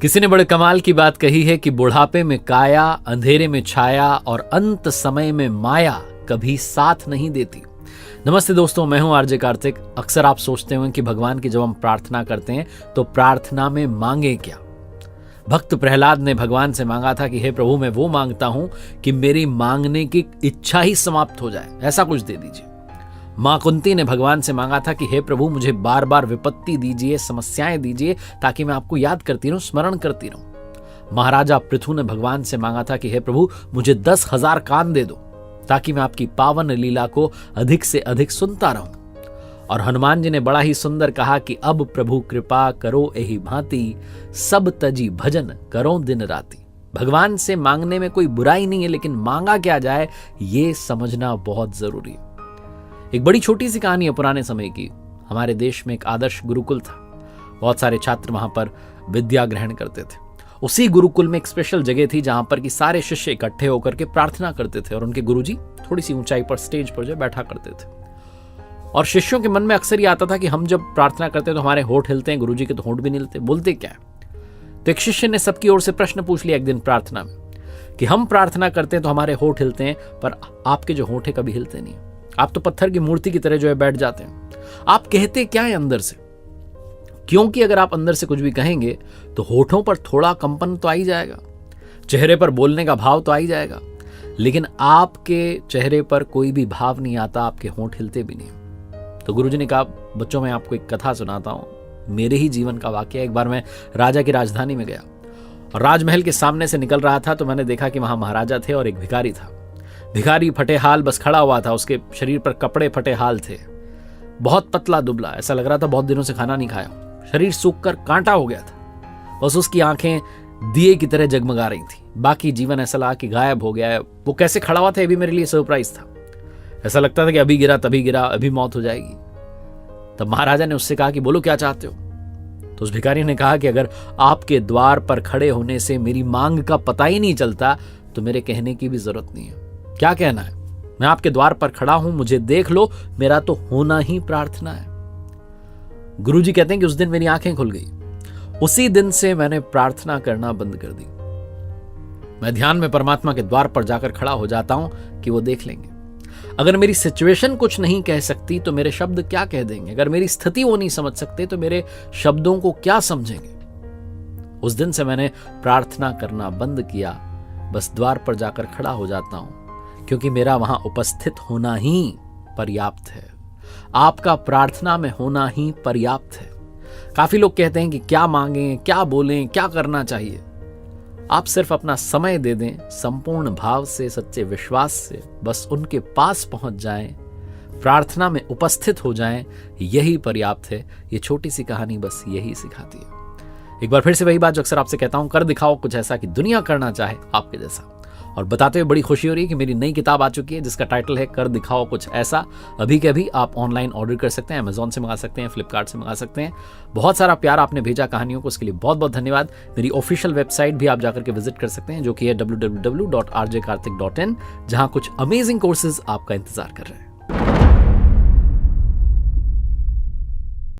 किसी ने बड़े कमाल की बात कही है कि बुढ़ापे में काया, अंधेरे में छाया और अंत समय में माया कभी साथ नहीं देती। नमस्ते दोस्तों, मैं हूं आरजे कार्तिक। अक्सर आप सोचते होंगे कि भगवान की जब हम प्रार्थना करते हैं तो प्रार्थना में मांगे क्या। भक्त प्रहलाद ने भगवान से मांगा था कि हे प्रभु, मैं वो मांगता हूं कि मेरी मांगने की इच्छा ही समाप्त हो जाए, ऐसा कुछ दे दीजिए। मां कुंती ने भगवान से मांगा था कि हे प्रभु, मुझे बार बार विपत्ति दीजिए, समस्याएं दीजिए, ताकि मैं आपको याद करती रहूं, स्मरण करती रहूं। महाराजा पृथु ने भगवान से मांगा था कि हे प्रभु, मुझे 10,000 कान दे दो, ताकि मैं आपकी पावन लीला को अधिक से अधिक सुनता रहूं। और हनुमान जी ने बड़ा ही सुंदर कहा कि अब प्रभु कृपा करो एहि भांति, सब तजी भजन करो दिन राति। भगवान से मांगने में कोई बुराई नहीं है, लेकिन मांगा क्या जाए ये समझना बहुत जरूरी है। एक बड़ी छोटी सी कहानी है पुराने समय की। हमारे देश में एक आदर्श गुरुकुल था। बहुत सारे छात्र वहां पर विद्या ग्रहण करते थे। उसी गुरुकुल में एक स्पेशल जगह थी जहां पर कि सारे शिष्य इकट्ठे होकर के प्रार्थना करते थे और उनके गुरुजी थोड़ी सी ऊंचाई पर स्टेज पर जो बैठा करते थे। और शिष्यों के मन में अक्सर ये आता था कि हम जब प्रार्थना करते हैं तो हमारे होंठ हिलते हैं, गुरुजी के तो होंठ भी नहीं हिलते, बोलते क्या है। तो एक शिष्य ने सबकी ओर से प्रश्न पूछ लिया एक दिन प्रार्थना में कि हम प्रार्थना करते हैं तो हमारे होंठ हिलते हैं, पर आपके जो होंठ है कभी हिलते नहीं। आप तो पत्थर की मूर्ति की तरह जो है बैठ जाते हैं। आप कहते क्या है अंदर से? क्योंकि अगर आप अंदर से कुछ भी कहेंगे तो होठों पर थोड़ा कंपन तो आ ही जाएगा, चेहरे पर बोलने का भाव तो आ ही जाएगा, लेकिन आपके चेहरे पर कोई भी भाव नहीं आता, आपके होंठ हिलते भी नहीं। तो गुरुजी ने कहा, बच्चों मैं आपको एक कथा सुनाता हूं, मेरे ही जीवन का वाकया। एक बार मैं राजा की राजधानी में गया और राजमहल के सामने से निकल रहा था तो मैंने देखा कि वहां महाराजा थे और एक भिखारी था। भिखारी फटे हाल बस खड़ा हुआ था, उसके शरीर पर कपड़े फटे हाल थे, बहुत पतला दुबला, ऐसा लग रहा था बहुत दिनों से खाना नहीं खाया, शरीर सूखकर कांटा हो गया था। बस उसकी आंखें दिए की तरह जगमगा रही थी, बाकी जीवन ऐसा लगा कि गायब हो गया है। वो कैसे खड़ा हुआ था ये भी मेरे लिए सरप्राइज था। ऐसा लगता था कि अभी गिरा तभी गिरा, अभी मौत हो जाएगी। तब महाराजा ने उससे कहा कि बोलो क्या चाहते हो। तो उस भिखारी ने कहा कि अगर आपके द्वार पर खड़े होने से मेरी मांग का पता ही नहीं चलता तो मेरे कहने की भी जरूरत नहीं है। क्या कहना है? मैं आपके द्वार पर खड़ा हूं, मुझे देख लो, मेरा तो होना ही प्रार्थना है। गुरुजी कहते हैं कि उस दिन मेरी आंखें खुल गई। उसी दिन से मैंने प्रार्थना करना बंद कर दी। मैं ध्यान में परमात्मा के द्वार पर जाकर खड़ा हो जाता हूं कि वो देख लेंगे। अगर मेरी सिचुएशन कुछ नहीं कह सकती तो मेरे शब्द क्या कह देंगे। अगर मेरी स्थिति वो नहीं समझ सकते तो मेरे शब्दों को क्या समझेंगे। उस दिन से मैंने प्रार्थना करना बंद किया, बस द्वार पर जाकर खड़ा हो जाता हूं, क्योंकि मेरा वहां उपस्थित होना ही पर्याप्त है। आपका प्रार्थना में होना ही पर्याप्त है। काफी लोग कहते हैं कि क्या मांगें, क्या बोलें, क्या करना चाहिए। आप सिर्फ अपना समय दे दें, संपूर्ण भाव से, सच्चे विश्वास से, बस उनके पास पहुंच जाएं, प्रार्थना में उपस्थित हो जाएं, यही पर्याप्त है। ये छोटी सी कहानी बस यही सिखाती है। एक बार फिर से वही बात जो अक्सर आपसे कहता हूं, कर दिखाओ कुछ ऐसा कि दुनिया करना चाहे आपके जैसा। और बताते हुए बड़ी खुशी हो रही है कि मेरी नई किताब आ चुकी है जिसका टाइटल है कर दिखाओ कुछ ऐसा। अभी के अभी आप ऑनलाइन ऑर्डर कर सकते हैं, अमेजॉन से मंगा सकते हैं, फ्लिपकार्ट से मंगा सकते हैं। बहुत सारा प्यार आपने भेजा कहानियों को, उसके लिए बहुत बहुत धन्यवाद। मेरी ऑफिशियल वेबसाइट भी आप जाकर के विजिट कर सकते हैं, जो कि है www.rjkartik.in, जहां कुछ अमेजिंग कोर्सेज आपका इंतजार कर रहे हैं।